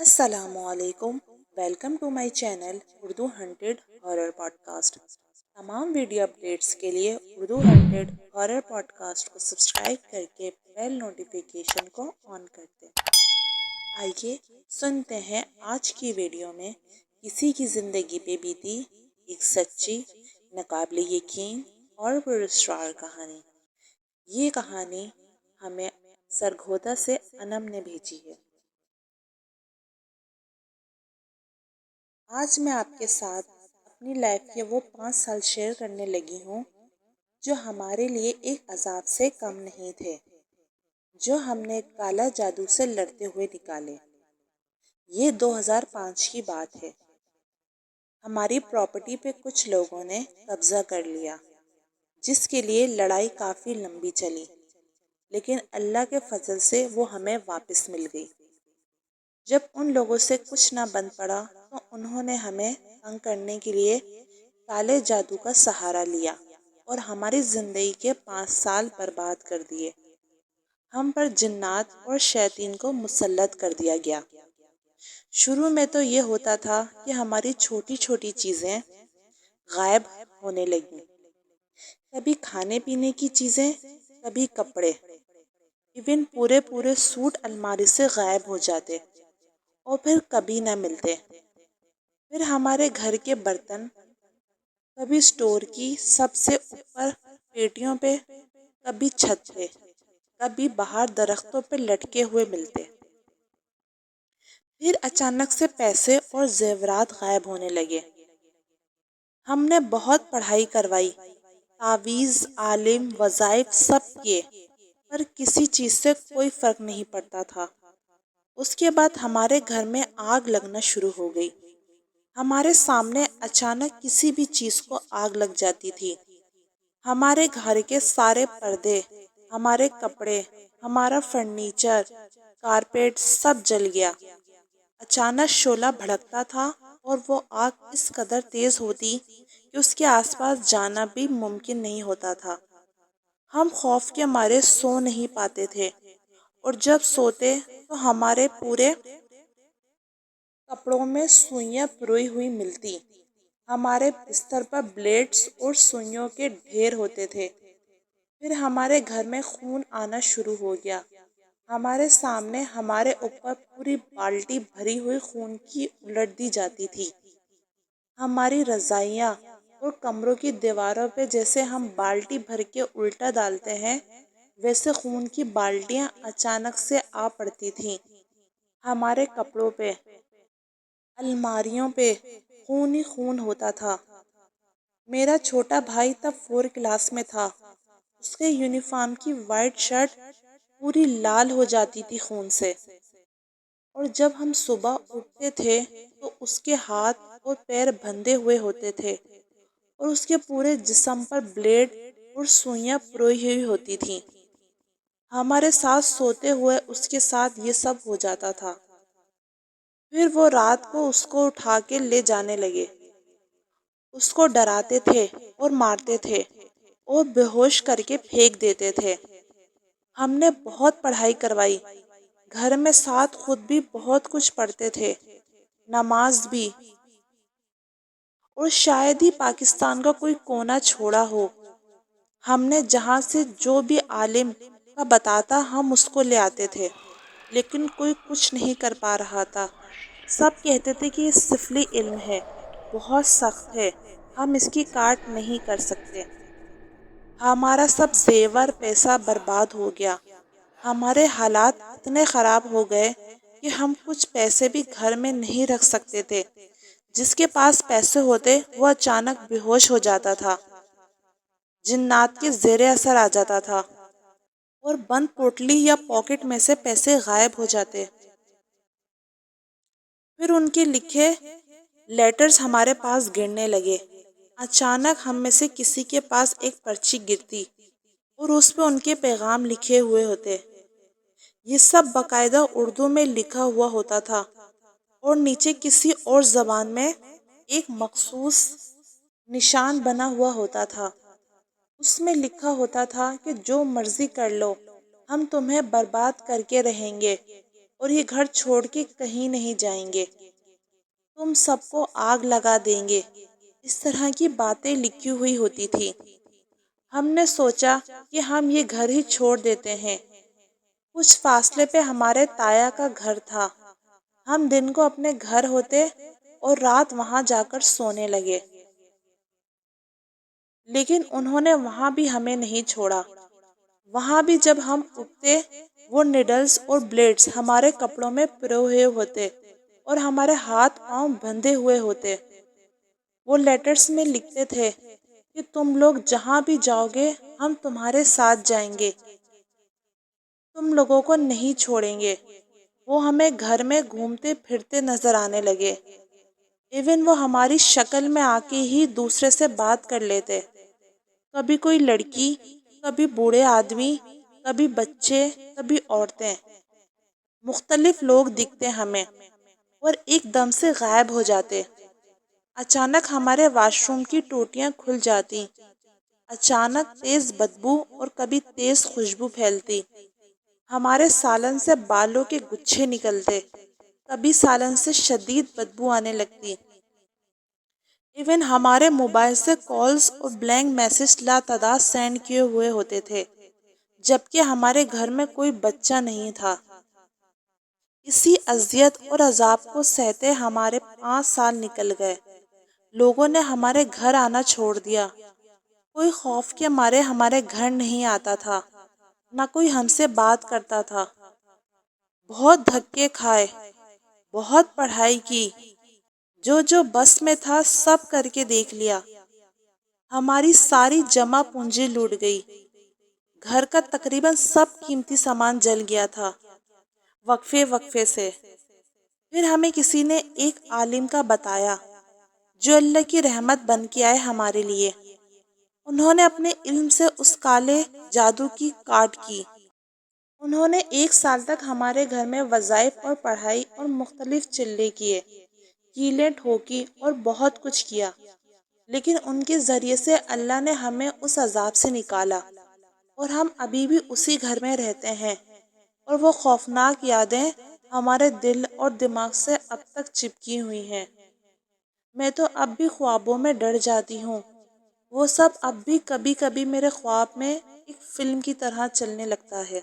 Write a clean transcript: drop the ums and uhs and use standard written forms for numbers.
السلام علیکم، welcome to my channel Urdu haunted horror podcast. تمام ویڈیو اپڈیٹس کے لیے Urdu haunted horror podcast کو سبسکرائب کر کے بیل نوٹیفیکیشن کو آن کرتے ہیں۔ آئیے سنتے ہیں آج کی ویڈیو میں کسی کی زندگی پہ بیتی ایک سچی، ناقابل یقین اور پراسرار کہانی۔ یہ کہانی ہمیں سرگودا سے انم نے بھیجی ہے۔ آج میں آپ کے ساتھ اپنی لائف کے وہ 5 سال شیئر کرنے لگی ہوں جو ہمارے لیے ایک عذاب سے کم نہیں تھے، جو ہم نے کالا جادو سے لڑتے ہوئے نکالے۔ یہ 2005 کی بات ہے۔ ہماری پراپرٹی پہ کچھ لوگوں نے قبضہ کر لیا، جس کے لیے لڑائی کافی لمبی چلی، لیکن اللہ کے فضل سے وہ ہمیں واپس مل گئی۔ جب ان لوگوں سے کچھ نہ بن پڑا تو انہوں نے ہمیں تنگ کرنے کے لیے کالے جادو کا سہارا لیا اور ہماری زندگی کے 5 سال برباد کر دیے۔ ہم پر جنات اور شیاطین کو مسلط کر دیا گیا۔ شروع میں تو یہ ہوتا تھا کہ ہماری چھوٹی چھوٹی چیزیں غائب ہونے لگیں، کبھی کھانے پینے کی چیزیں، کبھی کپڑے، ایون پورے سوٹ الماری سے غائب ہو جاتے اور پھر کبھی نہ ملتے۔ پھر ہمارے گھر کے برتن کبھی اسٹور کی سب سے اوپر پیٹیوں پہ، کبھی چھت پہ، کبھی باہر درختوں پہ لٹکے ہوئے ملتے۔ پھر اچانک سے پیسے اور زیورات غائب ہونے لگے۔ ہم نے بہت پڑھائی کروائی، تعویذ، عالم، وظائف سب کیے، پر کسی چیز سے کوئی فرق نہیں پڑتا تھا۔ اس کے بعد ہمارے گھر میں آگ لگنا شروع ہو گئی۔ ہمارے سامنے اچانک کسی بھی چیز کو آگ لگ جاتی تھی۔ ہمارے گھر کے سارے پردے، ہمارے کپڑے، ہمارا فرنیچر، کارپیٹ سب جل گیا۔ اچانک شعلہ بھڑکتا تھا اور وہ آگ اس قدر تیز ہوتی کہ اس کے آس پاس جانا بھی ممکن نہیں ہوتا تھا۔ ہم خوف کے مارے سو نہیں پاتے تھے، اور جب سوتے تو ہمارے پورے کپڑوں میں سوئیاں پروئی ہوئی ملتی۔ ہمارے بستر پر بلیڈز اور سوئیوں کے ڈھیر ہوتے تھے۔ پھر ہمارے گھر میں خون آنا شروع ہو گیا۔ ہمارے سامنے ہمارے اوپر پوری بالٹی بھری ہوئی خون کی الٹ دی جاتی تھی۔ ہماری رضائیاں اور کمروں کی دیواروں پہ جیسے ہم بالٹی بھر کے الٹا ڈالتے ہیں، ویسے خون کی بالٹیاں اچانک سے آ پڑتی تھیں۔ ہمارے کپڑوں پہ، الماریوں پہ خون ہی خون ہوتا تھا۔ میرا چھوٹا بھائی تب 4 کلاس میں تھا۔ اس کے یونیفارم کی وائٹ شرٹ پوری لال ہو جاتی تھی خون سے، اور جب ہم صبح اٹھتے تھے تو اس کے ہاتھ اور پیر بندھے ہوئے ہوتے تھے، اور اس کے پورے جسم پر بلیڈ اور سوئیاں پروئی ہوئی ہوتی تھیں۔ ہمارے ساتھ سوتے ہوئے اس کے ساتھ یہ سب ہو جاتا تھا۔ پھر وہ رات کو اس کو اٹھا کے لے جانے لگے۔ اس کو ڈراتے تھے اور مارتے تھے اور بے ہوش کر کے پھینک دیتے تھے۔ ہم نے بہت پڑھائی کروائی، گھر میں ساتھ خود بھی بہت کچھ پڑھتے تھے، نماز بھی، اور شاید ہی پاکستان کا کوئی کونا چھوڑا ہو۔ ہم نے جہاں سے جو بھی عالم کا بتاتا ہم اس کو لے آتے تھے، لیکن کوئی کچھ نہیں کر پا رہا تھا۔ سب کہتے تھے کہ یہ سفلی علم ہے، بہت سخت ہے، ہم اس کی کاٹ نہیں کر سکتے۔ ہمارا سب زیور پیسہ برباد ہو گیا۔ ہمارے حالات اتنے خراب ہو گئے کہ ہم کچھ پیسے بھی گھر میں نہیں رکھ سکتے تھے۔ جس کے پاس پیسے ہوتے وہ اچانک بے ہوش ہو جاتا تھا، جنات کے زیر اثر آ جاتا تھا، اور بند پوٹلی یا پاکٹ میں سے پیسے غائب ہو جاتے۔ پھر ان کے لکھے لیٹرز ہمارے پاس گرنے لگے۔ اچانک ہم میں سے کسی کے پاس ایک پرچی گرتی اور اس پہ ان کے پیغام لکھے ہوئے ہوتے۔ یہ سب باقاعدہ اردو میں لکھا ہوا ہوتا تھا، اور نیچے کسی اور زبان میں ایک مخصوص نشان بنا ہوا ہوتا تھا۔ اس میں لکھا ہوتا تھا کہ جو مرضی کر لو، ہم تمہیں برباد کر کے رہیں گے، اور یہ گھر چھوڑ کے کہیں نہیں جائیں گے، تم سب کو آگ لگا دیں گے۔ اس طرح کی باتیں لکھی ہوئی ہوتی تھی۔ ہم نے سوچا کہ ہم یہ گھر ہی چھوڑ دیتے ہیں۔ کچھ فاصلے پہ ہمارے تایا کا گھر تھا۔ ہم دن کو اپنے گھر ہوتے اور رات وہاں جا کر سونے لگے، لیکن انہوں نے وہاں بھی ہمیں نہیں چھوڑا۔ وہاں بھی جب ہم اٹھتے، وہ نیڈلز اور بلیڈز ہمارے کپڑوں میں پروئے ہوتے اور ہمارے ہاتھ پاؤں بندھے ہوئے ہوتے۔ وہ لیٹرز میں لکھتے تھے کہ تم لوگ جہاں بھی جاؤ گے ہم تمہارے ساتھ جائیں گے، تم لوگوں کو نہیں چھوڑیں گے۔ وہ ہمیں گھر میں گھومتے پھرتے نظر آنے لگے۔ ایون وہ ہماری شکل میں آ کے ہی دوسرے سے بات کر لیتے، کبھی کوئی لڑکی، کبھی بوڑھے آدمی، کبھی بچے، کبھی عورتیں۔ مختلف لوگ دکھتے ہمیں اور ایک دم سے غائب ہو جاتے۔ اچانک ہمارے واش روم کی ٹوٹیاں کھل جاتی، اچانک تیز بدبو اور کبھی تیز خوشبو پھیلتی۔ ہمارے سالن سے بالوں کے گچھے نکلتے، کبھی سالن سے شدید بدبو آنے لگتی۔ ایون ہمارے موبائل سے کالز اور بلینک میسج لاتعداد سینڈ کیے ہوئے ہوتے تھے، جبکہ ہمارے گھر میں کوئی بچہ نہیں تھا۔ اسی اذیت اور عذاب کو سہتے ہمارے 5 سال نکل گئے۔ لوگوں نے ہمارے گھر آنا چھوڑ دیا۔ کوئی خوف کے مارے ہمارے گھر نہیں آتا تھا، نہ کوئی ہم سے بات کرتا تھا۔ بہت دھکے کھائے، بہت پڑھائی کی، جو بس میں تھا سب کر کے دیکھ لیا۔ ہماری ساری جمع پونجی لوٹ گئی۔ گھر کا تقریباً سب قیمتی سامان جل گیا تھا، وقفے وقفے سے۔ پھر ہمیں کسی نے ایک عالم کا بتایا، جو اللہ کی رحمت بن کے آئے ہمارے لیے۔ انہوں نے اپنے علم سے اس کالے جادو کی کاٹ کی۔ انہوں نے 1 سال تک ہمارے گھر میں وظائف اور پڑھائی اور مختلف چلے کیے، کیلیں ٹھوکی اور بہت کچھ کیا، لیکن ان کے ذریعے سے اللہ نے ہمیں اس عذاب سے نکالا، اور ہم ابھی بھی اسی گھر میں رہتے ہیں، اور وہ خوفناک یادیں ہمارے دل اور دماغ سے اب تک چپکی ہوئی ہیں۔ میں تو اب بھی خوابوں میں ڈر جاتی ہوں۔ وہ سب اب بھی کبھی کبھی میرے خواب میں ایک فلم کی طرح چلنے لگتا ہے۔